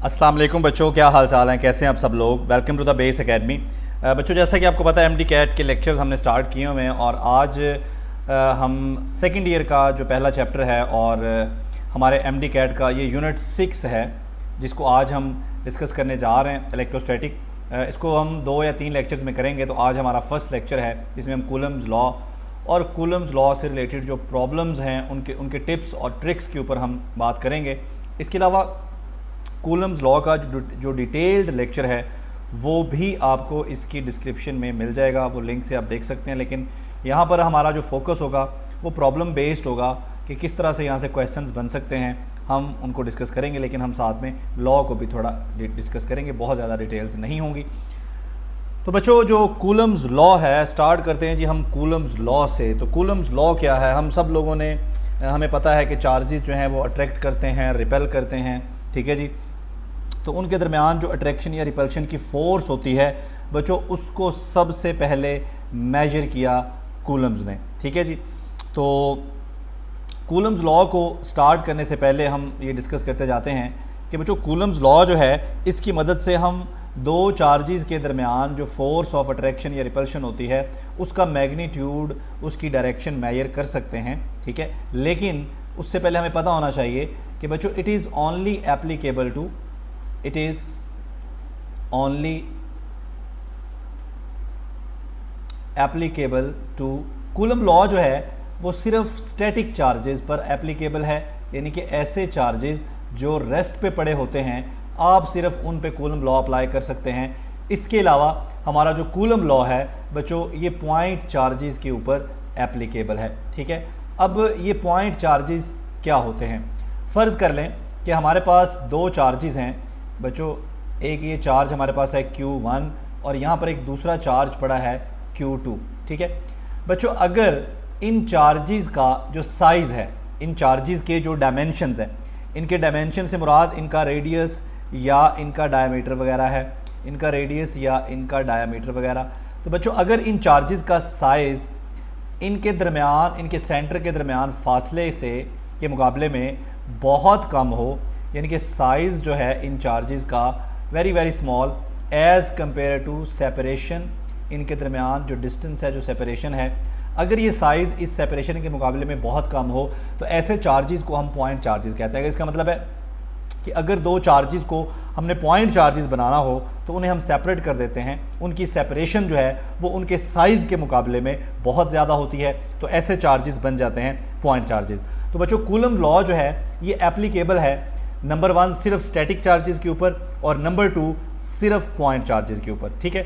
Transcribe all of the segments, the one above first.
अस्सलाम वालेकुम बच्चों, क्या हाल चाल हैं, कैसे हैं आप सब लोग। Welcome to the base academy. बच्चों, जैसा कि आपको पता है एमडी कैट के लेक्चर्स हमने स्टार्ट किए हुए हैं और आज हम सेकंड ईयर का जो पहला चैप्टर है और हमारे एमडी कैट का ये यूनिट 6 है जिसको आज हम डिस्कस करने जा रहे हैं, इलेक्ट्रोस्टैटिक। इसको हम 2 या 3 लेक्चर्स में करेंगे। तो आज हमारा फर्स्ट लेक्चर है जिसमें हम कूलम्स लॉ और कूलम्स लॉ से रिलेटेड जो प्रॉब्लम्स हैं उनके टिप्स और ट्रिक्स के ऊपर हम बात करेंगे। इसके अलावा कूलम्स लॉ का जो डिटेल्ड लेक्चर है वो भी आपको इसकी डिस्क्रिप्शन में मिल जाएगा, वो लिंक से आप देख सकते हैं। लेकिन यहाँ पर हमारा जो फोकस होगा वो प्रॉब्लम बेस्ड होगा कि किस तरह से यहाँ से क्वेश्चंस बन सकते हैं, हम उनको डिस्कस करेंगे। लेकिन हम साथ में लॉ को भी थोड़ा डिस्कस करेंगे, बहुत ज़्यादा डिटेल्स नहीं होंगी। तो बच्चों, जो कूलम्स लॉ है, स्टार्ट करते हैं जी हम कूलम्स लॉ से। तो कूलम्स लॉ क्या है? हम सब लोगों ने, हमें पता है कि चार्जेस जो हैं वो अट्रैक्ट करते हैं, रिपेल करते हैं, ठीक है जी। तो उनके दरमियान जो अट्रैक्शन या रिपल्शन की फ़ोर्स होती है बच्चों, उसको सबसे पहले मेजर किया कूलम्स ने, ठीक है जी। तो कूलम्स लॉ को स्टार्ट करने से पहले हम ये डिस्कस करते जाते हैं कि बच्चों कूलम्स लॉ जो है इसकी मदद से हम दो चार्जेस के दरमियान जो फोर्स ऑफ अट्रैक्शन या रिपल्शन होती है उसका मैग्नीट्यूड, उसकी डायरेक्शन मेजर कर सकते हैं, ठीक है। लेकिन उससे पहले हमें पता होना चाहिए कि बच्चों it is only applicable to coulomb law जो है वो सिर्फ स्टैटिक चार्जेस पर एप्लीकेबल है, यानी कि ऐसे चार्जेस जो रेस्ट पे पड़े होते हैं आप सिर्फ उन पे कूलम लॉ अप्लाई कर सकते हैं। इसके अलावा हमारा जो कूलम लॉ है बच्चों ये पॉइंट चार्जेस के ऊपर एप्लीकेबल है, ठीक है। अब ये पॉइंट चार्जेस क्या होते हैं? फ़र्ज़ कर लें कि हमारे पास दो चार्जेस हैं बच्चों, एक ये चार्ज हमारे पास है Q1 और यहाँ पर एक दूसरा चार्ज पड़ा है Q2, ठीक है बच्चों। अगर इन चार्जेस का जो साइज़ है, इन चार्जेस के जो डायमेंशंस हैं, इनके डायमेंशन से मुराद इनका रेडियस या इनका डायमीटर वगैरह है, इनका रेडियस या इनका डायमीटर वगैरह। तो बच्चों अगर इन चार्जेस का साइज़ इनके दरमियान, इनके सेंटर के दरमियान फासले से के मुकाबले में बहुत कम हो, यानी कि साइज़ जो है इन चार्जेस का very small as compare to separation, इनके दरमियान जो डिस्टेंस है, जो सेपरेशन है, अगर ये साइज़ इस सेपरेशन के मुकाबले में बहुत कम हो तो ऐसे चार्जेस को हम पॉइंट चार्जेस कहते हैं। इसका मतलब है कि अगर दो चार्जेस को हमने पॉइंट चार्जेस बनाना हो तो उन्हें हम सेपरेट कर देते हैं, उनकी सेपरेशन जो है वो उनके साइज़ के मुकाबले में बहुत ज़्यादा होती है, तो ऐसे चार्जेस बन जाते हैं पॉइंट चार्जेस। तो बच्चों कूलम लॉ जो है ये एप्लीकेबल है नंबर 1 सिर्फ स्टैटिक चार्जेस के ऊपर और नंबर 2 सिर्फ पॉइंट चार्जेस के ऊपर, ठीक है।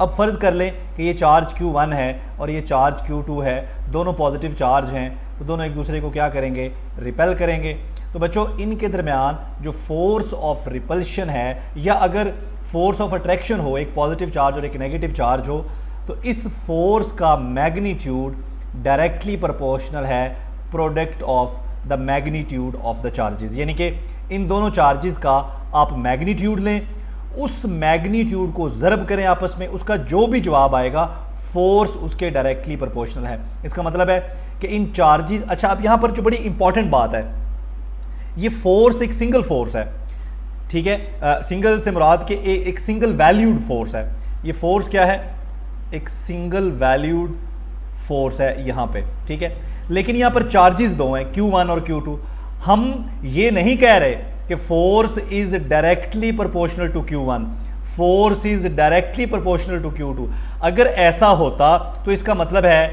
अब फ़र्ज़ कर लें कि ये चार्ज Q1 है और ये चार्ज Q2 है, दोनों पॉजिटिव चार्ज हैं, तो दोनों एक दूसरे को क्या करेंगे? रिपेल करेंगे। तो बच्चों इनके दरमियान जो फोर्स ऑफ रिपल्शन है या अगर फोर्स ऑफ अट्रैक्शन हो, एक पॉजिटिव चार्ज और एक नेगेटिव चार्ज हो, तो इस फोर्स का मैग्नीट्यूड डायरेक्टली प्रोपोर्शनल है product of the magnitude of the charges. यानी कि इन दोनों चार्जेस का आप मैग्नीट्यूड लें, उस मैग्नीट्यूड को ज़रब करें आपस में, उसका जो भी जवाब आएगा फोर्स उसके डायरेक्टली प्रोपोर्शनल है। इसका मतलब है कि इन चार्जेस, अच्छा अब यहाँ पर जो बड़ी इंपॉर्टेंट बात है, ये फोर्स एक सिंगल फोर्स है, ठीक है। सिंगल से मुराद के एक सिंगल वैल्यूड फोर्स है। ये फोर्स क्या है? एक सिंगल वैल्यूड फोर्स है यहाँ पे, ठीक है। लेकिन यहाँ पर चार्जेस दो हैं Q1 और Q2। हम ये नहीं कह रहे कि force is directly proportional to Q1, force is directly proportional to Q2। अगर ऐसा होता तो इसका मतलब है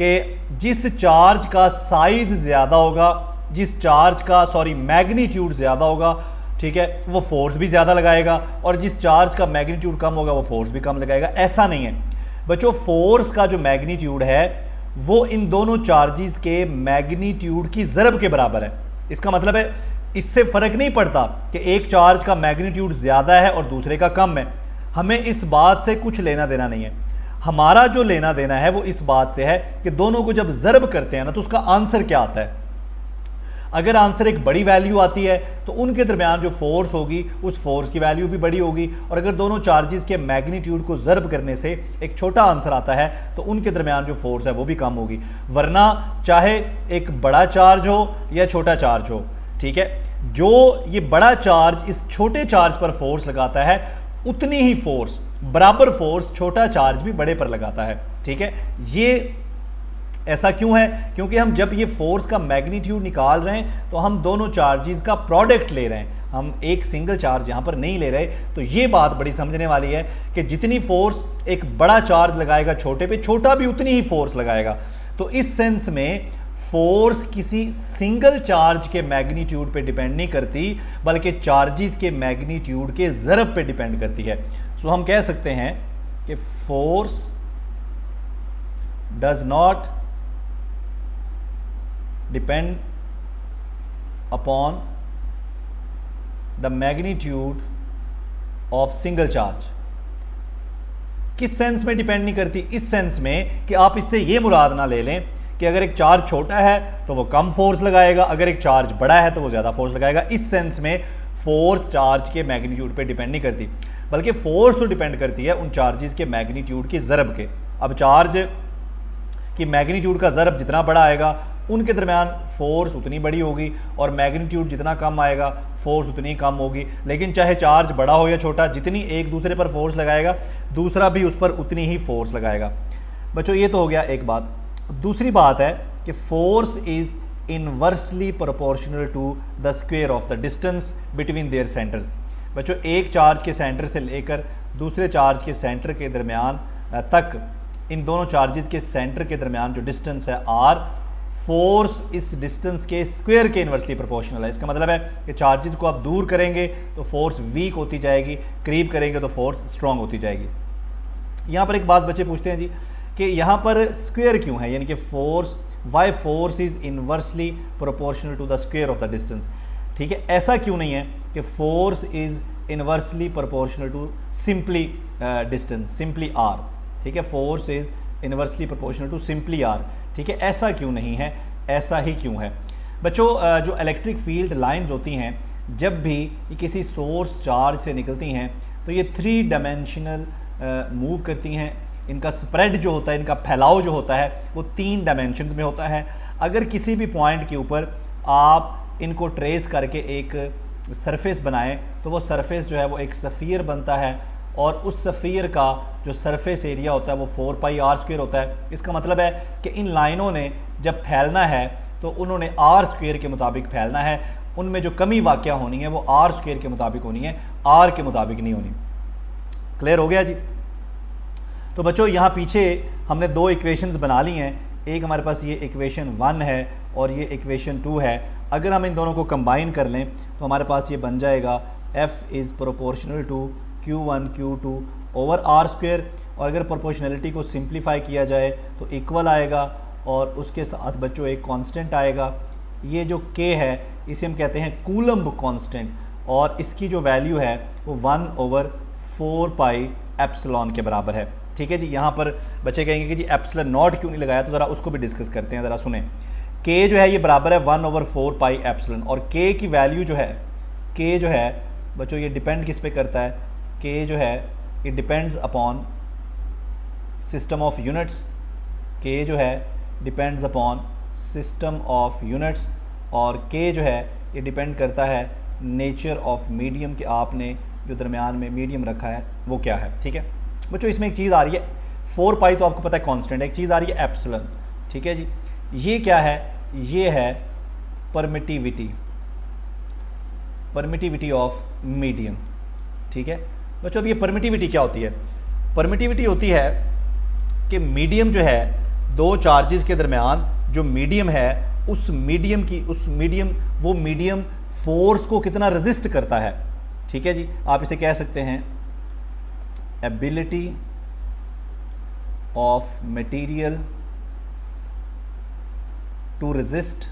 कि जिस चार्ज का साइज ज़्यादा होगा, जिस चार्ज का मैग्नीट्यूड ज़्यादा होगा, ठीक है, वो फोर्स भी ज़्यादा लगाएगा, और जिस चार्ज का मैग्नीट्यूड कम होगा वो फोर्स भी कम लगाएगा। ऐसा नहीं है बच्चों, फोर्स का जो मैग्नीट्यूड है वो इन दोनों चार्जेस के मैग्नीट्यूड की ज़रब के बराबर है। इसका मतलब है इससे फ़र्क नहीं पड़ता कि एक चार्ज का मैग्नीट्यूड ज़्यादा है और दूसरे का कम है, हमें इस बात से कुछ लेना देना नहीं है। हमारा जो लेना देना है वो इस बात से है कि दोनों को जब ज़रब करते हैं ना तो उसका आंसर क्या आता है। अगर आंसर एक बड़ी वैल्यू आती है तो उनके दरमियान जो फोर्स होगी उस फोर्स की वैल्यू भी बड़ी होगी, और अगर दोनों चार्जेस के मैग्नीट्यूड को ज़रब करने से एक छोटा आंसर आता है तो उनके दरमियान जो फोर्स है वो भी कम होगी। वरना चाहे एक बड़ा चार्ज हो या छोटा चार्ज हो, ठीक है, जो ये बड़ा चार्ज इस छोटे चार्ज पर फोर्स लगाता है, उतनी ही फोर्स, बराबर फोर्स छोटा चार्ज भी बड़े पर लगाता है। ठीक है, ये ऐसा क्यों है? क्योंकि हम जब ये फोर्स का मैग्नीट्यूड निकाल रहे हैं तो हम दोनों चार्जेस का प्रोडक्ट ले रहे हैं, हम एक सिंगल चार्ज यहां पर नहीं ले रहे। तो ये बात बड़ी समझने वाली है कि जितनी फोर्स एक बड़ा चार्ज लगाएगा छोटे पे, छोटा भी उतनी ही फोर्स लगाएगा। तो इस सेंस में फोर्स किसी सिंगल चार्ज के मैग्नीट्यूड पे डिपेंड नहीं करती, बल्कि चार्जेस के मैग्नीट्यूड के ज़रब पे डिपेंड करती है। सो हम कह सकते हैं कि force does not depend upon the magnitude of single charge. किस सेंस में डिपेंड नहीं करती? इस सेंस में कि आप इससे ये मुराद ना ले लें कि अगर एक चार्ज छोटा है तो वो कम फोर्स लगाएगा, अगर एक चार्ज बड़ा है तो वो ज़्यादा फोर्स लगाएगा। इस सेंस में फोर्स चार्ज के मैग्नीट्यूड पे डिपेंड नहीं करती, बल्कि फोर्स तो डिपेंड करती है उन चार्जेस के मैग्नीट्यूड के ज़रब के। अब चार्ज की मैग्नीट्यूड का ज़रब जितना बड़ा आएगा उनके दरमियान फोर्स उतनी बड़ी होगी, और मैग्नीट्यूड जितना कम आएगा फोर्स उतनी कम होगी। लेकिन चाहे चार्ज बड़ा हो या छोटा, जितनी एक दूसरे पर फोर्स लगाएगा दूसरा भी उस पर उतनी ही फोर्स लगाएगा। बच्चों ये तो हो गया एक बात। दूसरी बात है कि force is inversely proportional to the square of the distance between their centres. बच्चों एक चार्ज के सेंटर से लेकर दूसरे चार्ज के सेंटर के दरमियान तक, इन दोनों चार्जेस के सेंटर के दरमियान जो डिस्टेंस है आर, फोर्स इस डिस्टेंस के स्क्वायर के इनवर्सली प्रोपोर्शनल है। इसका मतलब है कि चार्जेस को आप दूर करेंगे तो फोर्स वीक होती जाएगी, करीब करेंगे तो फोर्स स्ट्रांग होती जाएगी। यहाँ पर एक बात बच्चे पूछते हैं जी कि यहाँ पर स्क्वायर क्यों है, यानी कि force, why force is inversely proportional to the square of the distance. ठीक है, ऐसा क्यों नहीं है कि force is inversely proportional to simply distance, simply R. ठीक है, force is inversely proportional to simply R. ठीक है, ऐसा क्यों नहीं है? ऐसा ही क्यों है बच्चों? जो इलेक्ट्रिक फील्ड लाइंस होती हैं, जब भी ये किसी सोर्स चार्ज से निकलती हैं तो ये 3 डायमेंशनल मूव करती हैं। इनका स्प्रेड जो होता है, इनका फैलाव जो होता है वो 3 डायमेंशंस में होता है। अगर किसी भी पॉइंट के ऊपर आप इनको ट्रेस करके एक सरफेस बनाएं तो वो सरफेस जो है वो एक सफ़ियर बनता है, और उस सफ़ियर का जो सरफेस एरिया होता है वो 4πr² होता है। इसका मतलब है कि इन लाइनों ने जब फैलना है तो उन्होंने r² के मुताबिक फैलना है। उनमें जो कमी वाक़या होनी है वो r² के मुताबिक होनी है, r के मुताबिक नहीं होनी। क्लियर हो गया जी? तो बच्चों यहाँ पीछे हमने 2 इक्वेशंस बना ली हैं। एक हमारे पास ये इक्वेशन 1 है और ये इक्वेशन 2 है। अगर हम इन दोनों को कंबाइन कर लें तो हमारे पास ये बन जाएगा F is proportional to Q1 Q2 over r²। और अगर प्रोपोर्शनलिटी को सिंप्लीफाई किया जाए तो इक्वल आएगा, और उसके साथ बच्चों एक कांस्टेंट आएगा। ये जो K है इसे हम कहते हैं कूलम्ब कांस्टेंट, और इसकी जो वैल्यू है वो 1/4πε के बराबर है। ठीक है जी? यहाँ पर बच्चे कहेंगे कि जी एप्सिलॉन नॉट क्यों नहीं लगाया, तो ज़रा उसको भी डिस्कस करते हैं। ज़रा सुने, K जो है ये बराबर है 1/4πε, और K की वैल्यू जो है, K जो है बच्चों ये डिपेंड किस पे करता है? K जो है it depends upon system of units. K जो है depends upon system of units, और K जो है ये डिपेंड करता है नेचर ऑफ मीडियम, कि आपने जो दरमियान में मीडियम रखा है वो क्या है। ठीक है बच्चों, इसमें एक चीज़ आ रही है 4π, तो आपको पता है कांस्टेंट, एक चीज़ आ रही है एप्सिलॉन। ठीक है जी? ये क्या है? ये है परमिटिविटी, परमिटिविटी ऑफ मीडियम। ठीक है बच्चों, अब ये परमिटिविटी क्या होती है? परमिटिविटी होती है कि मीडियम जो है, 2 चार्जेस के दरमियान जो मीडियम है, उस मीडियम फोर्स को कितना रेजिस्ट करता है। ठीक है जी? आप इसे कह सकते हैं ability of material to resist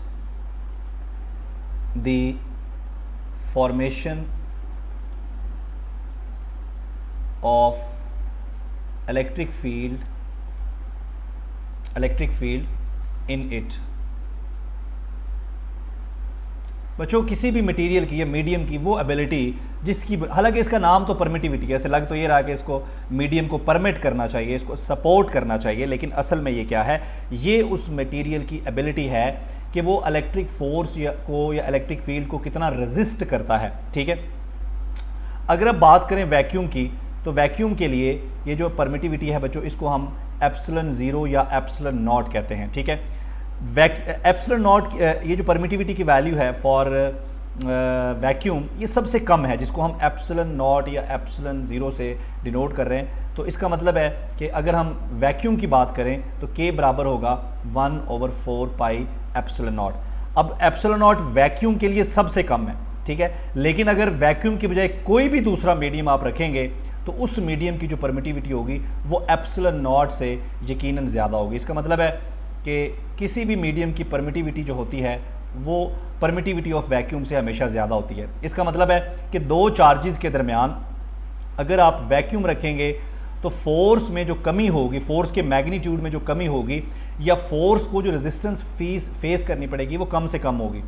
the formation of electric field in it। बच्चों किसी भी मटेरियल की या मीडियम की वो एबिलिटी जिसकी, हालांकि इसका नाम तो परमिटिविटी है, ऐसे लग तो ये रहा कि इसको मीडियम को परमिट करना चाहिए, इसको सपोर्ट करना चाहिए, लेकिन असल में ये क्या है, ये उस मटेरियल की एबिलिटी है कि वो इलेक्ट्रिक फोर्स या इलेक्ट्रिक फील्ड को कितना रेजिस्ट करता है। ठीक है, अगर अब बात करें वैक्यूम की, तो वैक्यूम के लिए ये जो परमिटिविटी है बच्चों, इसको हम एप्सिलॉन 0 या एप्सिलॉन नॉट कहते हैं। ठीक है, एप्सिलॉन नॉट ये जो परमिटिविटी की वैल्यू है फॉर वैक्यूम, ये सबसे कम है, जिसको हम एप्सिलॉन नॉट या एप्सिलॉन 0 से डिनोट कर रहे हैं। तो इसका मतलब है कि अगर हम वैक्यूम की बात करें तो K बराबर होगा 1/4 पाई एप्सिलॉन नॉट। अब एप्सिलॉन नॉट वैक्यूम के लिए सबसे कम है। ठीक है, लेकिन अगर वैक्यूम की बजाय कोई भी दूसरा मीडियम आप रखेंगे तो उस मीडियम की जो परमिटिविटी होगी वो एप्सिलॉन नॉट से यकीनन ज़्यादा होगी। इसका मतलब है कि किसी भी मीडियम की परमिटिविटी जो होती है वो परमिटिविटी ऑफ वैक्यूम से हमेशा ज़्यादा होती है। इसका मतलब है कि दो चार्जेस के दरमियान अगर आप वैक्यूम रखेंगे तो फोर्स में जो कमी होगी, फोर्स के मैग्नीट्यूड में जो कमी होगी, या फोर्स को जो रेजिस्टेंस फेस करनी पड़ेगी वो कम से कम होगी।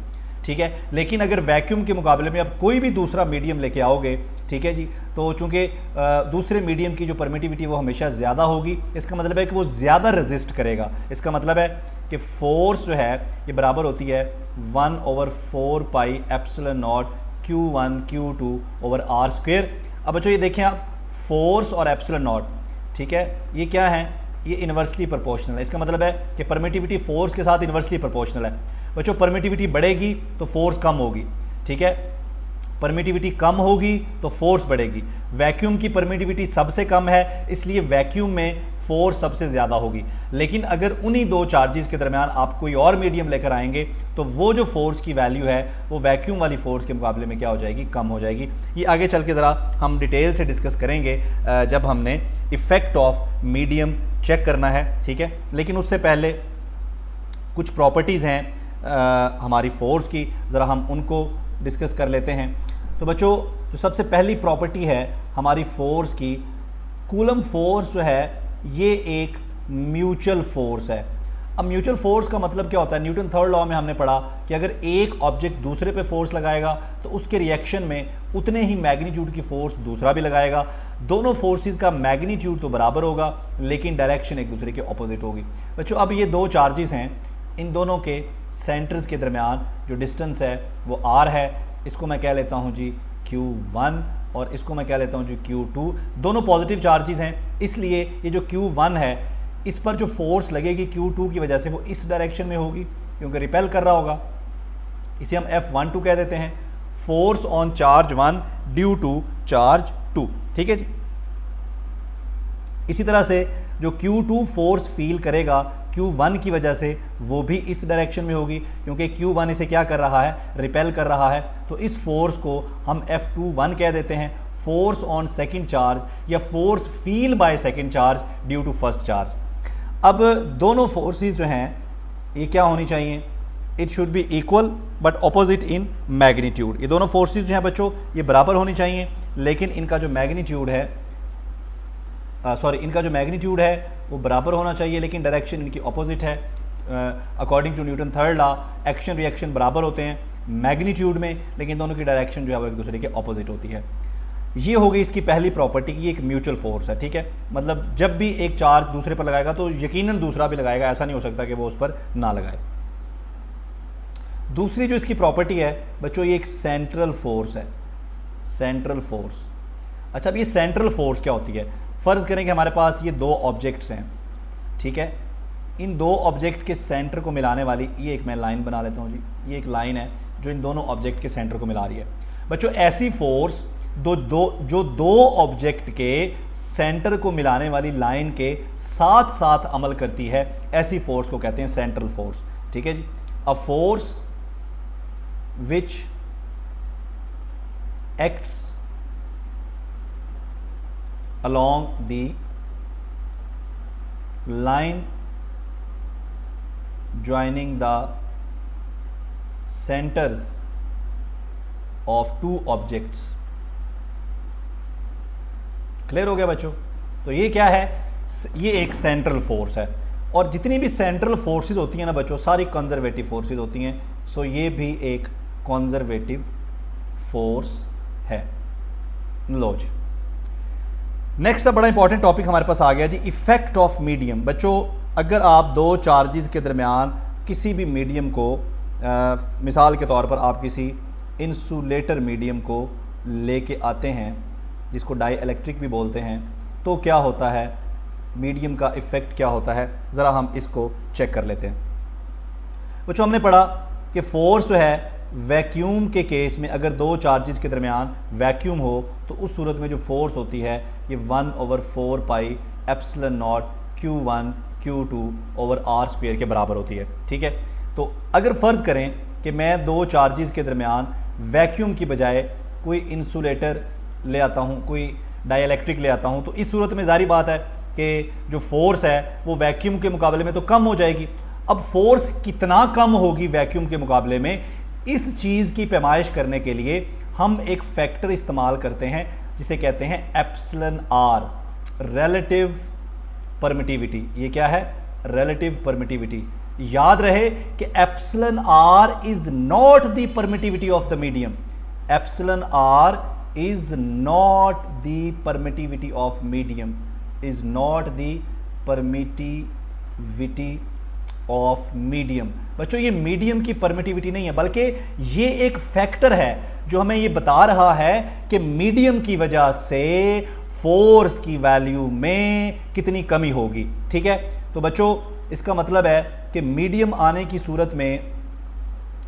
ठीक है, लेकिन अगर वैक्यूम के मुकाबले में आप कोई भी दूसरा मीडियम लेके आओगे, ठीक है जी, तो चूंकि दूसरे मीडियम की जो परमिटिविटी वो हमेशा ज़्यादा होगी, इसका मतलब है कि वो ज़्यादा रेजिस्ट करेगा। इसका मतलब है कि फोर्स जो है ये बराबर होती है 1/4 pi epsilon naught Q1 Q2 over R square. अब बच्चों ये देखें आप, फोर्स और एप्सिलॉन नॉट, ठीक है, ये क्या है, ये इन्वर्सली प्रोपोर्शनल है। इसका मतलब है कि परमिटिविटी फोर्स के साथ इन्वर्सली प्रोपोर्शनल है। बच्चों परमिटिविटी बढ़ेगी तो फोर्स कम होगी। ठीक है, परमिटिविटी कम होगी तो फोर्स बढ़ेगी। वैक्यूम की परमिटिविटी सबसे कम है, इसलिए वैक्यूम में फोर्स सबसे ज़्यादा होगी। लेकिन अगर उन्हीं दो चार्जेस के दरमियान आप कोई और मीडियम लेकर आएंगे तो वो जो फोर्स की वैल्यू है वो वैक्यूम वाली फोर्स के मुकाबले में क्या हो जाएगी, कम हो जाएगी। ये आगे चल के ज़रा हम डिटेल से डिस्कस करेंगे जब हमने इफ़ेक्ट ऑफ मीडियम चेक करना है। ठीक है, लेकिन उससे पहले कुछ प्रॉपर्टीज़ हैं हमारी फोर्स की, ज़रा हम उनको डिस्कस कर लेते हैं। तो बच्चों जो सबसे पहली प्रॉपर्टी है हमारी फोर्स की, कूलम फोर्स जो है ये एक म्यूचुअल फोर्स है। अब म्यूचुअल फोर्स का मतलब क्या होता है, न्यूटन थर्ड लॉ में हमने पढ़ा कि अगर एक ऑब्जेक्ट दूसरे पे फोर्स लगाएगा तो उसके रिएक्शन में उतने ही मैग्नीट्यूड की फोर्स दूसरा भी लगाएगा। दोनों फोर्सेस का मैग्नीट्यूड तो बराबर होगा लेकिन डायरेक्शन एक दूसरे के ऑपोजिट होगी। बच्चों अब ये दो चार्जेस हैं, इन दोनों के सेंटर्स के दरमियान जो डिस्टेंस है वो R है, इसको मैं कह लेता हूँ जी Q1 और इसको मैं कह लेता हूँ जी Q2। दोनों पॉजिटिव चार्जेस हैं, इसलिए ये जो Q1 है इस पर जो फोर्स लगेगी Q2 की वजह से वो इस डायरेक्शन में होगी क्योंकि रिपेल कर रहा होगा। इसे हम F12 कह देते हैं, force on charge 1 due to charge 2। ठीक है जी, इसी तरह से जो Q2 फोर्स फील करेगा Q1 की वजह से वो भी इस डायरेक्शन में होगी क्योंकि Q1 इसे क्या कर रहा है, रिपेल कर रहा है। तो इस फोर्स को हम F21 कह देते हैं, फोर्स ऑन सेकंड चार्ज या force feel by second charge due to first charge. अब दोनों फोर्सेस जो हैं ये क्या होनी चाहिए, it should be equal but opposite in magnitude. ये दोनों फोर्सेस जो हैं बच्चों ये बराबर होनी चाहिए, लेकिन इनका जो मैग्नीट्यूड है इनका जो मैग्नीट्यूड है वो बराबर होना चाहिए लेकिन डायरेक्शन इनकी ऑपोजिट है। According to Newton third law action reaction बराबर होते हैं मैग्नीट्यूड में, लेकिन दोनों की डायरेक्शन जो है वो एक दूसरे के ऑपोजिट होती है। ये हो गई इसकी पहली प्रॉपर्टी की एक म्यूचुअल फोर्स है। ठीक है, मतलब जब भी एक चार्ज दूसरे पर लगाएगा तो यकीनन दूसरा भी लगाएगा, ऐसा नहीं हो सकता कि वो उस पर ना लगाए। दूसरी जो इसकी प्रॉपर्टी है बच्चों ये एक सेंट्रल फोर्स है, सेंट्रल फोर्स। अच्छा, अब ये सेंट्रल फोर्स क्या होती है, फ़र्ज़ करें कि हमारे पास ये दो ऑब्जेक्ट्स हैं। ठीक है, इन दो ऑब्जेक्ट के सेंटर को मिलाने वाली ये एक मैं लाइन बना लेता हूँ जी, ये एक लाइन है जो इन दोनों ऑब्जेक्ट के सेंटर को मिला रही है। बच्चों ऐसी फोर्स जो दो ऑब्जेक्ट के सेंटर को मिलाने वाली लाइन के साथ साथ अमल करती है, ऐसी फोर्स को कहते हैं सेंट्रल फोर्स। ठीक है जी, a force which acts along the line joining the centers of two objects। Clear हो गया बच्चों? तो ये क्या है, ये एक सेंट्रल फोर्स है और जितनी भी सेंट्रल फोर्सेस होती हैं ना बच्चों सारी कंजर्वेटिव फोर्सेस होती हैं। सो ये भी एक कॉन्जर्वेटिव फोर्स है। लो जी, नेक्स्ट बड़ा इंपॉर्टेंट टॉपिक हमारे पास आ गया जी, इफेक्ट ऑफ मीडियम। बच्चों अगर आप दो चार्जेस के दरमियान किसी भी मीडियम को मिसाल के तौर पर आप किसी इंसुलेटर मीडियम को लेके आते हैं जिसको डाई इलेक्ट्रिक भी बोलते हैं, तो क्या होता है, मीडियम का इफ़ेक्ट क्या होता है, ज़रा हम इसको चेक कर लेते हैं। बच्चों हमने पढ़ा कि फोर्स जो है वैक्यूम के केस में अगर दो चार्जेस के दरमियान वैक्यूम हो तो उस सूरत में जो फोर्स होती है ये 1/4 pi epsilon naught Q1 Q2 over R square के बराबर होती है। ठीक है, तो अगर फ़र्ज़ करें कि मैं दो चार्जेस के दरमियान वैक्यूम की बजाय कोई इंसुलेटर ले आता हूँ, कोई डाइइलेक्ट्रिक ले आता हूँ, तो इस सूरत में ज़ाहिर बात है कि जो फोर्स है वो वैक्यूम के मुकाबले में तो कम हो जाएगी। अब फोर्स कितना कम होगी वैक्यूम के मुकाबले में, इस चीज़ की पैमाइश करने के लिए हम एक फैक्टर इस्तेमाल करते हैं जिसे कहते हैं एप्सिलॉन आर, रिलेटिव परमिटिविटी। ये क्या है, रिलेटिव परमिटिविटी। याद रहे कि epsilon R is not the permittivity of the medium, epsilon R is not the permittivity of medium, is not the permittivity of medium. बच्चों ये मीडियम की परमिटिविटी नहीं है, बल्कि ये एक फैक्टर है जो हमें ये बता रहा है कि मीडियम की वजह से फोर्स की वैल्यू में कितनी कमी होगी। ठीक है, तो बच्चों इसका मतलब है कि मीडियम आने की सूरत में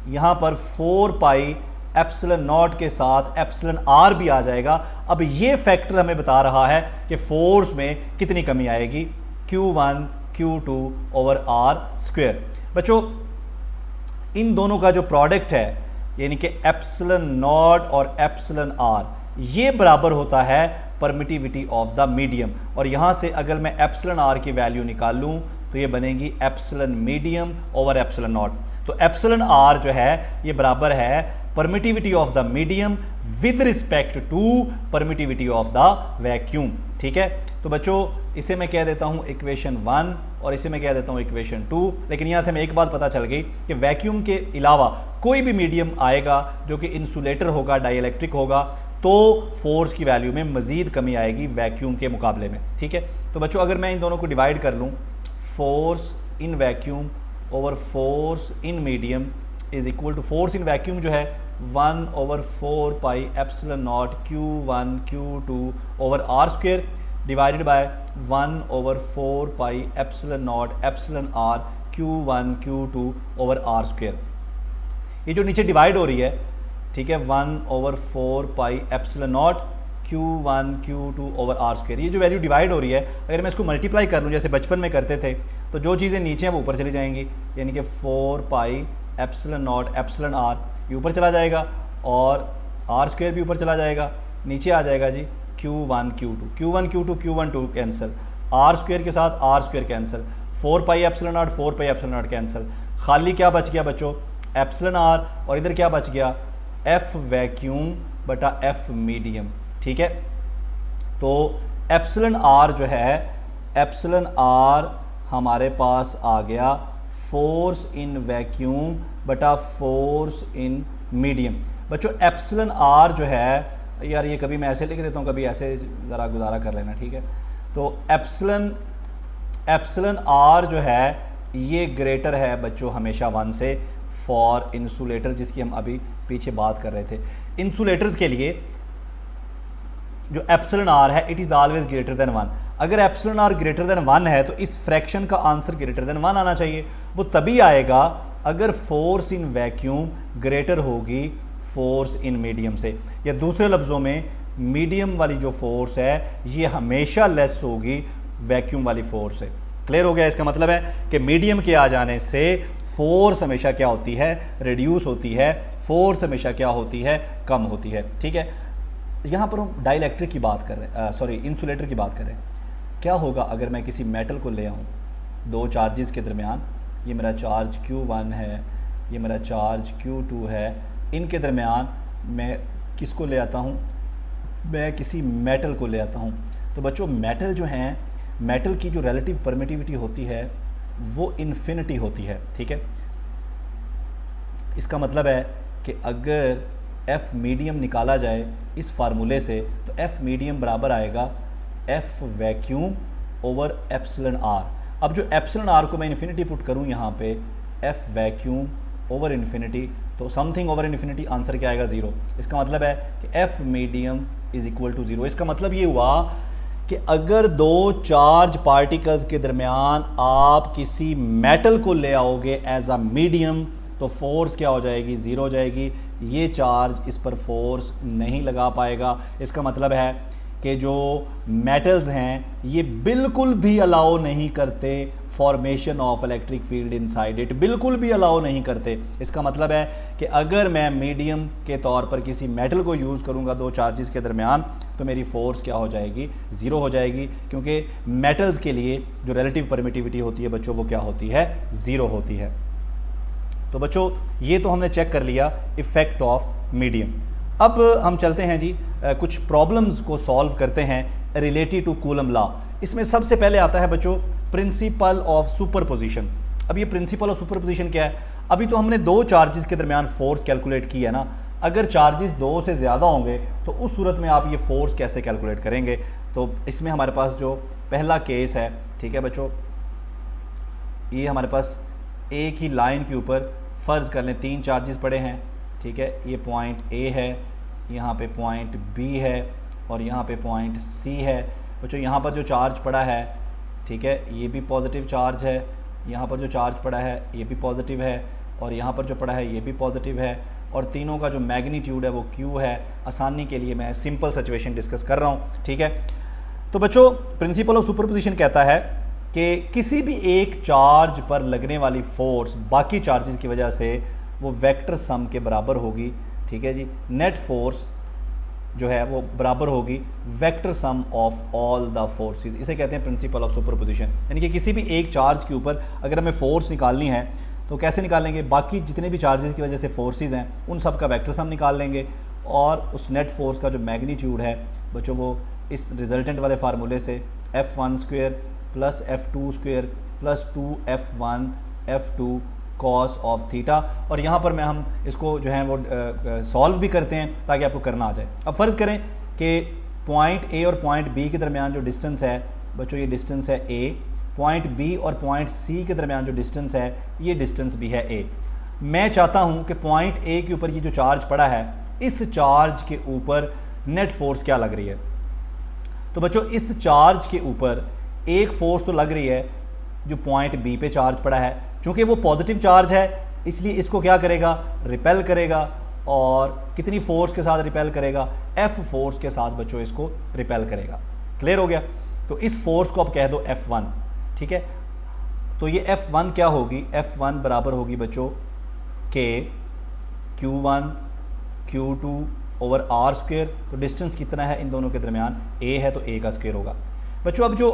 यहाँ पर 4 पाई एप्सिलॉन नॉट के साथ एप्सिलॉन आर भी आ जाएगा। अब ये फैक्टर हमें बता रहा है कि फोर्स में कितनी कमी आएगी, Q1 Q2 over R square. बच्चों इन दोनों का जो प्रोडक्ट है यानी कि एप्सिलॉन नॉट और एप्सिलॉन आर, ये बराबर होता है परमिटिविटी ऑफ द मीडियम। और यहाँ से अगर मैं एप्सिलॉन आर की वैल्यू निकाल लूँ तो ये बनेगी epsilon medium over epsilon naught. तो एप्सिलॉन आर जो है ये बराबर है permittivity of the medium with respect to permittivity of the vacuum. ठीक है, तो बच्चों इसे मैं कह देता हूँ इक्वेशन 1 और इसे मैं कह देता हूँ इक्वेशन 2। लेकिन यहाँ से हमें एक बात पता चल गई कि वैक्यूम के अलावा कोई भी मीडियम आएगा जो कि इंसुलेटर होगा, डाइइलेक्ट्रिक होगा, तो फोर्स की वैल्यू में मज़ीद कमी आएगी वैक्यूम के मुकाबले में। ठीक है, तो बच्चों अगर मैं इन दोनों को डिवाइड कर लूँ, force in vacuum over force in medium is equal to, force in vacuum जो है 1/4 pi epsilon naught Q1 Q2 over R square divided by 1/4 pi epsilon naught epsilon R Q1 Q2 over R square. ये जो नीचे divide हो रही है, ठीक है, 1/4 pi epsilon naught Q1 Q2 over R square, ये जो वैल्यू डिवाइड हो रही है अगर मैं इसको मल्टीप्लाई कर लूँ जैसे बचपन में करते थे, तो जो चीज़ें नीचे हैं वो ऊपर चली जाएंगी, यानी कि 4 pi epsilon naught epsilon R ये ऊपर चला जाएगा और आर स्क्वायर भी ऊपर चला जाएगा। नीचे आ जाएगा जी Q1 Q2, Q1 Q2 Q1 2 cancel, are square के साथ R square cancel, 4 pi epsilon naught 4 pi epsilon naught cancel, खाली क्या बच गया बच्चों, एप्सिलॉन आर, और इधर क्या बच गया, एफ वैक्यूम बटा एफ मीडियम। ठीक है, तो एप्सिलॉन आर जो है, एप्सिलॉन आर हमारे पास आ गया फोर्स इन वैक्यूम बटा फोर्स इन मीडियम। बच्चों एप्सिलॉन आर जो है, यार ये कभी मैं ऐसे लिख देता हूँ कभी ऐसे, ज़रा गुजारा कर लेना। ठीक है, तो एप्सिलॉन आर जो है ये ग्रेटर है बच्चों हमेशा 1 से फॉर इंसुलेटर, जिसकी हम अभी पीछे बात कर रहे थे। इंसुलेटर्स के लिए जो एप्सिलॉन आर है it is always greater than 1। अगर एप्सिलॉन आर ग्रेटर देन 1 है तो इस फ्रैक्शन का आंसर ग्रेटर देन 1 आना चाहिए। वो तभी आएगा अगर फोर्स इन वैक्यूम ग्रेटर होगी फोर्स इन मीडियम से, या दूसरे लफ्ज़ों में मीडियम वाली जो फोर्स है ये हमेशा लेस होगी वैक्यूम वाली फोर्स से। क्लियर हो गया? इसका मतलब है कि मीडियम के आ जाने से फोर्स हमेशा क्या होती है, रिड्यूस होती है, फोर्स हमेशा क्या होती है, कम होती है। ठीक है, यहाँ पर हम डाइइलेक्ट्रिक की बात कर रहे हैं, सॉरी इंसुलेटर की बात कर रहे हैं। क्या होगा अगर मैं किसी मेटल को ले आऊँ दो चार्जेस के दरमियान, ये मेरा चार्ज Q1 है, ये मेरा चार्ज Q2 है, इनके दरमियान मैं किसको ले आता हूँ, मैं किसी मेटल को ले आता हूँ। तो बच्चों मेटल जो हैं, मेटल की जो रिलेटिव परमिटिविटी होती है वो इन्फिनिटी होती है। ठीक है, इसका मतलब है कि अगर एफ मीडियम निकाला जाए इस फार्मूले से तो एफ मीडियम बराबर आएगा F vacuum over epsilon R. अब जो एप्सिलॉन आर को मैं इन्फिनिटी पुट करूँ यहाँ पे, एफ वैक्यूम ओवर इन्फिनिटी, तो समथिंग ओवर इन्फिनिटी, आंसर क्या आएगा 0। इसका मतलब है कि F medium is equal to 0। इसका मतलब ये हुआ कि अगर दो चार्ज पार्टिकल्स के दरमियान आप किसी मेटल को ले आओगे एज अ मीडियम तो फोर्स क्या हो जाएगी, 0 हो जाएगी। ये चार्ज इस पर फोर्स नहीं लगा पाएगा। इसका मतलब है कि जो मेटल्स हैं ये बिल्कुल भी अलाउ नहीं करते formation of electric field inside it, बिल्कुल भी अलाउ नहीं करते। इसका मतलब है कि अगर मैं मीडियम के तौर पर किसी मेटल को यूज़ करूंगा दो चार्जेस के दरमियान तो मेरी फोर्स क्या हो जाएगी, 0 हो जाएगी, क्योंकि मेटल्स के लिए जो रिलेटिव परमिटिविटी होती है बच्चों वो क्या होती है, 0 होती है। तो बच्चों ये तो हमने चेक कर लिया इफ़ेक्ट ऑफ मीडियम। अब हम चलते हैं जी कुछ प्रॉब्लम्स को सॉल्व करते हैं रिलेटेड टू कूलम लॉ। इसमें सबसे पहले आता है बच्चों प्रिंसिपल ऑफ सुपरपोजिशन। अब ये प्रिंसिपल ऑफ सुपरपोजिशन क्या है? अभी तो हमने दो चार्जेस के दरमियान फोर्स कैलकुलेट की है ना। अगर चार्जेस 2 से ज़्यादा होंगे तो उस सूरत में आप ये फोर्स कैसे कैलकुलेट करेंगे? तो इसमें हमारे पास जो पहला केस है, ठीक है बच्चों, ये हमारे पास एक ही लाइन के ऊपर फ़र्ज़ कर लें 3 चार्जेस पड़े हैं, ठीक है। ये पॉइंट ए है, यहाँ पे पॉइंट बी है और यहाँ पे पॉइंट सी है। बच्चों यहाँ पर जो चार्ज पड़ा है, ठीक है, ये भी पॉजिटिव चार्ज है, यहाँ पर जो चार्ज पड़ा है ये भी पॉजिटिव है और यहाँ पर जो पड़ा है ये भी पॉजिटिव है और तीनों का जो मैग्नीट्यूड है वो क्यू है। आसानी के लिए मैं सिंपल सिचुएशन डिस्कस कर रहा हूँ, ठीक है। तो बच्चों प्रिंसिपल ऑफ सुपरपोजिशन कहता है कि किसी भी एक चार्ज पर लगने वाली फोर्स बाकी चार्जेस की वजह से वो वेक्टर सम के बराबर होगी, ठीक है जी। नेट फोर्स जो है वो बराबर होगी vector sum of all the forces. इसे कहते हैं प्रिंसिपल ऑफ सुपरपोजिशन। यानी कि किसी भी एक चार्ज के ऊपर अगर हमें फोर्स निकालनी है तो कैसे निकालेंगे? बाकी जितने भी चार्जेस की वजह से फोर्सेस हैं उन सब का वेक्टर सम निकाल लेंगे और उस नेट फोर्स का जो मैग्नीट्यूड है बच्चों वो इस रिजल्टेंट वाले फार्मूले से F1 square plus F2 square plus 2F1 F2 cos of theta. और यहाँ पर मैं हम इसको जो है वो सॉल्व भी करते हैं ताकि आपको करना आ जाए। अब फ़र्ज़ करें कि पॉइंट ए और पॉइंट बी के दरमियान जो डिस्टेंस है बच्चों ये डिस्टेंस है ए, पॉइंट बी और पॉइंट सी के दरमियान जो डिस्टेंस है ये डिस्टेंस भी है ए। मैं चाहता हूँ कि पॉइंट ए के ऊपर ये जो चार्ज पड़ा है इस चार्ज के ऊपर नेट फोर्स क्या लग रही है। तो बच्चों इस चार्ज के ऊपर एक फोर्स तो लग रही है जो पॉइंट बी पे चार्ज पड़ा है, चूँकि वो पॉजिटिव चार्ज है इसलिए इसको क्या करेगा, रिपेल करेगा। और कितनी फोर्स के साथ रिपेल करेगा? F फोर्स के साथ बच्चों इसको रिपेल करेगा। क्लियर हो गया? तो इस फोर्स को आप कह दो F1, ठीक है। तो ये F1 क्या होगी? F1 बराबर होगी बच्चों K Q1 Q2 over R square. तो डिस्टेंस कितना है इन दोनों के दरमियान? A है तो A का स्क्वेयर होगा। बच्चों अब जो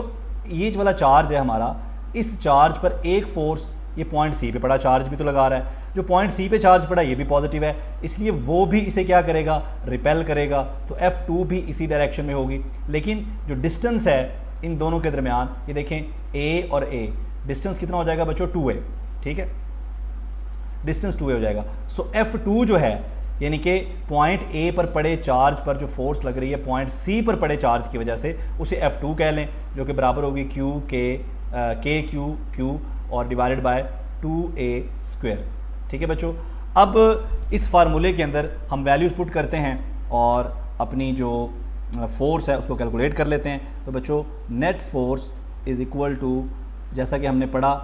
ये वाला चार्ज है हमारा, इस चार्ज पर एक फोर्स ये पॉइंट सी पे पड़ा चार्ज भी तो लगा रहा है, जो पॉइंट सी पे चार्ज पड़ा ये भी पॉजिटिव है इसलिए वो भी इसे क्या करेगा, रिपेल करेगा। तो F2 भी इसी डायरेक्शन में होगी। लेकिन जो डिस्टेंस है इन दोनों के दरमियान ये देखें A और A, डिस्टेंस कितना हो जाएगा बच्चों? 2A, ठीक है, डिस्टेंस 2A हो जाएगा। सो F2 जो है यानी कि पॉइंट ए पर पड़े चार्ज पर जो फोर्स लग रही है पॉइंट सी पर पड़े चार्ज की वजह से उसे F2 कह लें, जो कि बराबर होगी के क्यू और डिवाइडेड बाय 2A स्क्वेयर, ठीक है बच्चों। अब इस फार्मूले के अंदर हम वैल्यूज़ पुट करते हैं और अपनी जो फोर्स है उसको कैलकुलेट कर लेते हैं। तो बच्चों net force is equal to, जैसा कि हमने पढ़ा,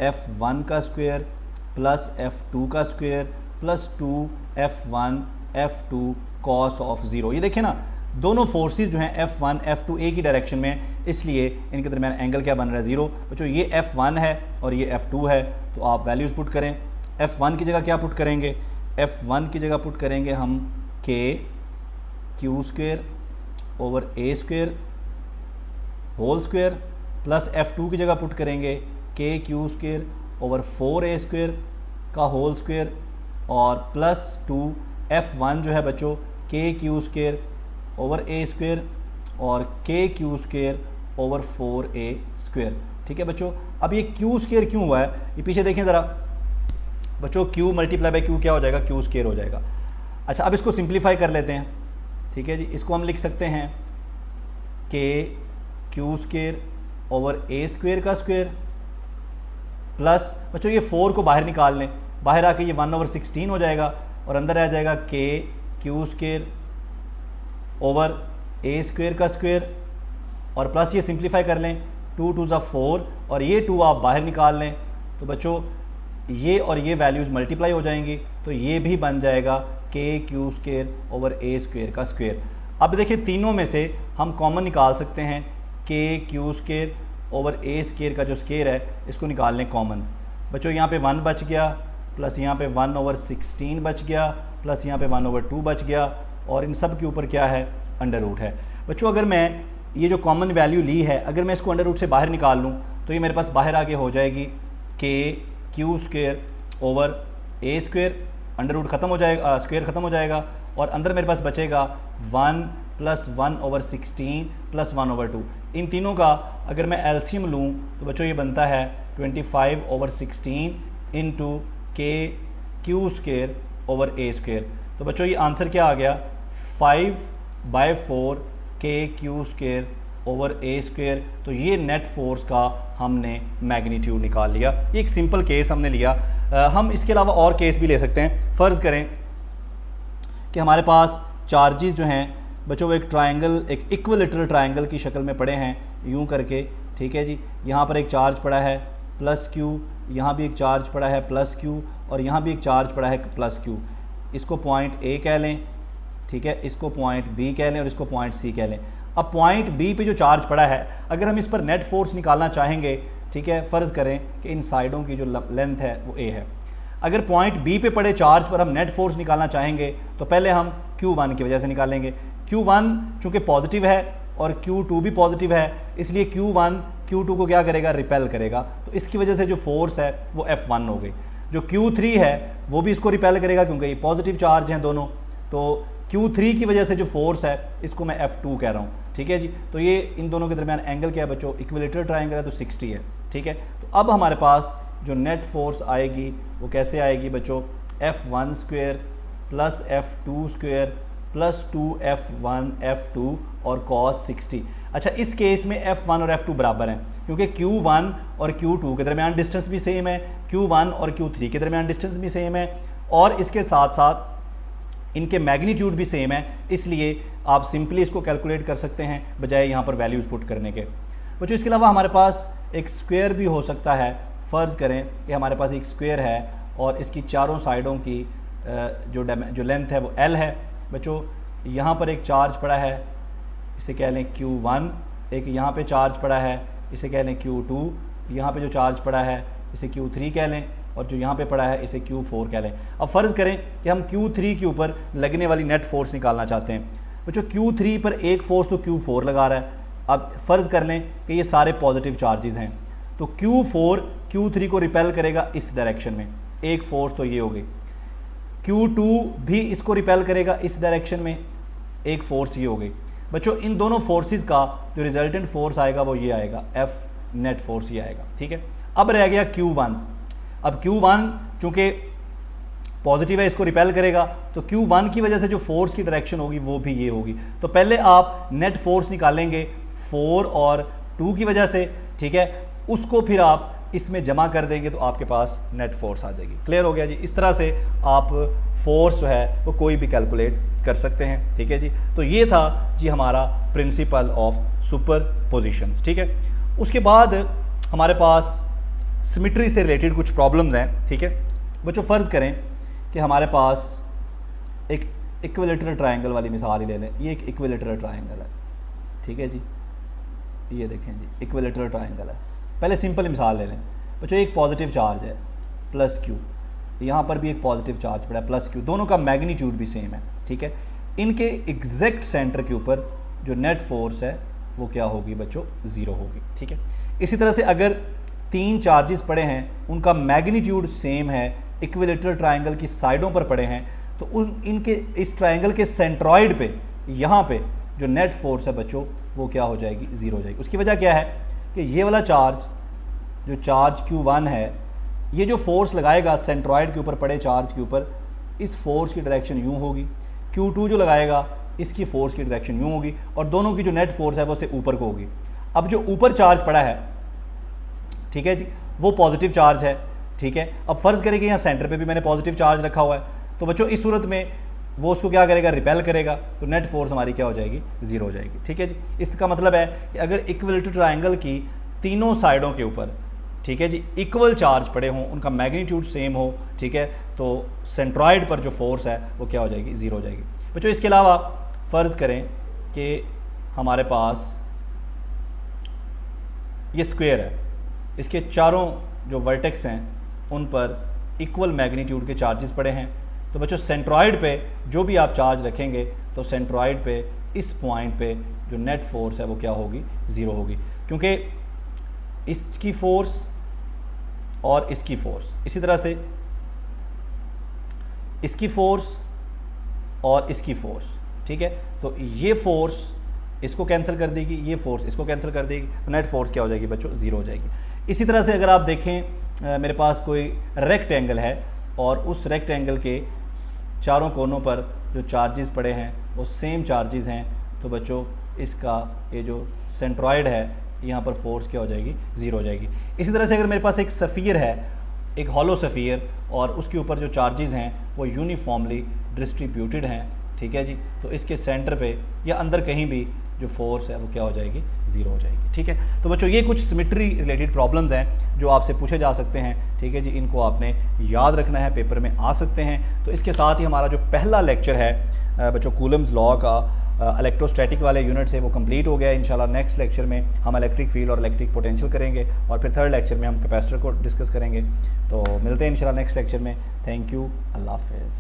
F1 का स्क्वेयर प्लस F2 का square plus 2F1 F2 cos of 0। ये देखें ना दोनों फोर्सेस जो हैं F1 F2 एक ही डायरेक्शन में है इसलिए इनके दरमियान एंगल क्या बन रहा है, 0। बच्चों ये F1 है और ये F2 है तो आप वैल्यूज़ पुट करें। F1 की जगह क्या पुट करेंगे? F1 की जगह पुट करेंगे हम K Q square over A square whole square plus F2 की जगह पुट करेंगे K Q square over 4A square का होल स्क्वेयर और प्लस 2F1 जो है बच्चों K Q square over A square और K Q square over 4A square, ठीक है बच्चों। अब ये Q स्क्वेयर क्यों हुआ है ये पीछे देखें ज़रा, बच्चों Q मल्टीप्लाई बाई Q क्या हो जाएगा, Q स्क्वायर हो जाएगा। अच्छा, अब इसको सिंप्लीफाई कर लेते हैं, ठीक है जी। इसको हम लिख सकते हैं कि Q square over A square का स्क्वायर प्लस, बच्चों ये 4 को बाहर निकाल लें, बाहर आके ये 1/16 हो जाएगा और अंदर आ जाएगा K Q square over A square का स्क्वायर और प्लस ये सिंप्लीफाई कर लें, 2 2 4 और ये 2 आप बाहर निकाल लें, तो बच्चों ये और ये वैल्यूज़ मल्टीप्लाई हो जाएंगी, तो ये भी बन जाएगा K Q square over A square का स्क्वायर। अब देखिए तीनों में से हम कॉमन निकाल सकते हैं, K Q square over A square का जो स्क्वायर है इसको निकाल लें कॉमन। बच्चों यहाँ पे 1 बच गया, प्लस यहाँ पे 1/16 बच गया, प्लस यहाँ पे 1/2 बच गया और इन सब के ऊपर क्या है, अंडर रूट है। बच्चों अगर मैं ये जो कॉमन वैल्यू ली है, अगर मैं इसको अंडर रूट से बाहर निकाल लूँ तो ये मेरे पास बाहर आके हो जाएगी K Q square over A square, under root ख़त्म हो जाएगा, स्क्वायर ख़त्म हो जाएगा और अंदर मेरे पास बचेगा 1 प्लस 1/16 प्लस 1/2। इन तीनों का अगर मैं एलसीएम लूँ तो बच्चों ये बनता है 25/16 into K Q square over A square. तो बच्चों ये आंसर क्या आ गया, 5/4 K Q square over A square. तो ये नेट फोर्स का हमने मैग्नीट्यूड निकाल लिया। ये एक सिंपल केस हमने लिया। हम इसके अलावा और केस भी ले सकते हैं। फ़र्ज़ करें कि हमारे पास चार्जेस जो हैं बच्चों वो एक ट्रायंगल, एक इक्विलेटरल ट्रायंगल की शक्ल में पड़े हैं यूं करके, ठीक है जी। यहाँ पर एक चार्ज पड़ा है प्लस Q, यहाँ भी एक चार्ज पड़ा है प्लस Q और यहाँ भी एक चार्ज पड़ा है प्लस Q। इसको पॉइंट A कह लें, ठीक है, इसको पॉइंट B कह लें और इसको पॉइंट C कह लें। अब पॉइंट B पे जो चार्ज पड़ा है, अगर हम इस पर नेट फोर्स निकालना चाहेंगे, ठीक है, फ़र्ज़ करें कि इन साइडों की जो लेंथ है वो A है। अगर पॉइंट B पे पड़े चार्ज पर हम नेट फोर्स निकालना चाहेंगे तो पहले हम Q1 की वजह से निकालेंगे। Q1 चूँकि पॉजिटिव है और Q2 भी पॉजिटिव है, इसलिए Q1 Q2 को क्या करेगा, रिपेल करेगा। तो इसकी वजह से जो फोर्स है वो F1 हो गई। जो Q3 है वो भी इसको रिपेल करेगा क्योंकि ये पॉजिटिव चार्ज हैं दोनों। तो Q3 की वजह से जो फोर्स है इसको मैं F2 कह रहा हूँ, ठीक है जी। तो ये इन दोनों के दरमियान एंगल क्या है बच्चों, इक्विलेटरल ट्रायंगल है तो 60 है, ठीक है। तो अब हमारे पास जो नेट फोर्स आएगी वो कैसे आएगी बच्चों, F1 square plus F2 square plus 2F1 F2 और cos 60। अच्छा, इस केस में F1 और F2 बराबर हैं क्योंकि Q1 और Q2 के दरमियान डिस्टेंस भी सेम है, Q1 और Q3 के दरमियान डिस्टेंस भी सेम है और इसके साथ साथ इनके मैग्नीट्यूड भी सेम है। इसलिए आप सिंपली इसको कैलकुलेट कर सकते हैं बजाय यहाँ पर वैल्यूज़ पुट करने के। बच्चों इसके अलावा हमारे पास एक स्क्वायर भी हो सकता है। फ़र्ज़ करें कि हमारे पास एक स्क्वायर है और इसकी चारों साइडों की जो लेंथ है वो L है। बच्चों यहाँ पर एक चार्ज पड़ा है, इसे कह लें Q1, एक यहाँ पे चार्ज पड़ा है, इसे कह लें Q2, यहाँ पे जो चार्ज पड़ा है इसे Q3 कह लें और जो यहाँ पे पड़ा है इसे Q4 कह लें। अब फ़र्ज़ करें कि हम Q3 के ऊपर लगने वाली नेट फोर्स निकालना चाहते हैं। बच्चों Q3 पर एक फोर्स तो Q4 लगा रहा है। अब फ़र्ज़ कर लें कि ये सारे पॉजिटिव चार्जेस हैं, तो Q4 Q3 को रिपेल करेगा इस डायरेक्शन में, एक फोर्स तो ये हो गई। Q2 भी इसको रिपेल करेगा इस डायरेक्शन में, एक फोर्स ये हो गई। बच्चों इन दोनों फोर्सेस का जो रिजल्टेंट फोर्स आएगा वो ये आएगा, F नेट फोर्स ये आएगा, ठीक है। अब रह गया Q1। अब Q1 चूँकि पॉजिटिव है इसको रिपेल करेगा, तो Q1 की वजह से जो फोर्स की डायरेक्शन होगी वो भी ये होगी। तो पहले आप नेट फोर्स निकालेंगे 4 और 2 की वजह से, ठीक है, उसको फिर आप इसमें जमा कर देंगे तो आपके पास नेट फोर्स आ जाएगी। क्लियर हो गया जी। इस तरह से आप फोर्स जो है वो कोई भी कैलकुलेट कर सकते हैं, ठीक है जी। तो ये था जी हमारा प्रिंसिपल ऑफ सुपरपोजिशंस, ठीक है। उसके बाद हमारे पास सिमेट्री से रिलेटेड कुछ प्रॉब्लम्स हैं, ठीक है। बच्चों फ़र्ज़ करें कि हमारे पास एक इक्विलेटरल ट्रायंगल वाली मिसाल ही ले लें। ये एक इक्विलेटरल ट्रायंगल है, ठीक है जी। ये देखें जी, इक्विलेटरल ट्रायंगल है। पहले सिंपल मिसाल ले लें। बच्चों एक पॉजिटिव चार्ज है प्लस Q, यहाँ पर भी एक पॉजिटिव चार्ज पड़ा है प्लस Q, दोनों का मैग्नीट्यूड भी सेम है, ठीक है। इनके एग्जैक्ट सेंटर के ऊपर जो नेट फोर्स है वो क्या होगी बच्चों, 0 होगी, ठीक है। इसी तरह से अगर 3 चार्जेस पड़े हैं, उनका मैग्नीट्यूड सेम है, इक्विलेटरल ट्रायंगल की साइडों पर पड़े हैं, तो इनके इस ट्रायंगल के सेंट्रॉइड पे यहाँ पे जो नेट फोर्स है बच्चों वो क्या हो जाएगी, 0 हो जाएगी। उसकी वजह क्या है कि ये वाला चार्ज जो चार्ज Q1 है ये जो फोर्स लगाएगा सेंट्रॉइड के ऊपर पड़े चार्ज के ऊपर, इस फोर्स की डायरेक्शन यूँ होगी, Q2 जो लगाएगा इसकी फोर्स की डायरेक्शन यूँ होगी, और दोनों की जो नेट फोर्स है वो से ऊपर को होगी। अब जो ऊपर चार्ज पड़ा है, ठीक है जी, वो पॉजिटिव चार्ज है, ठीक है। अब फर्ज करें कि यहाँ सेंटर पे भी मैंने पॉजिटिव चार्ज रखा हुआ है, तो बच्चों इस सूरत में वो उसको क्या करेगा, रिपेल करेगा, तो नेट फोर्स हमारी क्या हो जाएगी, जीरो हो जाएगी, ठीक है जी। इसका मतलब है कि अगर इक्विलेटरल ट्रायंगल की तीनों साइडों के ऊपर, ठीक है जी, इक्वल चार्ज पड़े हों, उनका मैग्नीट्यूड सेम हो, ठीक है, तो सेंट्रॉइड पर जो फोर्स है वो क्या हो जाएगी, जीरो हो जाएगी। बच्चों इसके अलावा फ़र्ज़ करें कि हमारे पास ये स्क्वायर है, इसके चारों जो वर्टेक्स हैं उन पर इक्वल मैग्नीट्यूड के चार्जेस पड़े हैं, तो बच्चों सेंट्रॉइड पे जो भी आप चार्ज रखेंगे तो सेंट्रॉइड पे इस पॉइंट पे जो नेट फोर्स है वो क्या होगी, ज़ीरो होगी, क्योंकि इसकी फोर्स और इसकी फोर्स, इसी तरह से इसकी फोर्स और इसकी फोर्स, ठीक है, तो ये फोर्स इसको कैंसिल कर देगी, ये फोर्स इसको कैंसिल कर देगी, तो नेट फोर्स क्या हो जाएगी बच्चों, ज़ीरो हो जाएगी। इसी तरह से अगर आप देखें मेरे पास कोई रेक्टेंगल है और उस रेक्टेंगल के चारों कोनों पर जो चार्जेस पड़े हैं वो सेम चार्जेस हैं, तो बच्चों इसका ये जो सेंट्रॉइड है यहाँ पर फोर्स क्या हो जाएगी, ज़ीरो हो जाएगी। इसी तरह से अगर मेरे पास एक सफ़ियर है, एक हॉलो सफ़ियर, और उसके ऊपर जो चार्जेस हैं वो यूनिफॉर्मली डिस्ट्रीब्यूटेड हैं, ठीक है जी, तो इसके सेंटर पे या अंदर कहीं भी जो फोर्स है वो क्या हो जाएगी, ज़ीरो हो जाएगी, ठीक है। तो बच्चों ये कुछ सिमेट्री रिलेटेड प्रॉब्लम्स हैं जो आपसे पूछे जा सकते हैं, ठीक है जी, इनको आपने याद रखना है, पेपर में आ सकते हैं। तो इसके साथ ही हमारा जो पहला लेक्चर है बच्चों कूलम्स लॉ का इलेक्ट्रोस्टैटिक वाले यूनिट से वो कंप्लीट हो गया है। इंशाल्लाह नेक्स्ट लेक्चर में हम इलेक्ट्रिक फील्ड और इलेक्ट्रिक पोटेंशियल करेंगे, और फिर थर्ड लेक्चर में हम कैपेसिटर को डिस्कस करेंगे। तो मिलते हैं इंशाल्लाह नेक्स्ट लेक्चर में। थैंक यू, अल्लाह हाफ़िज़।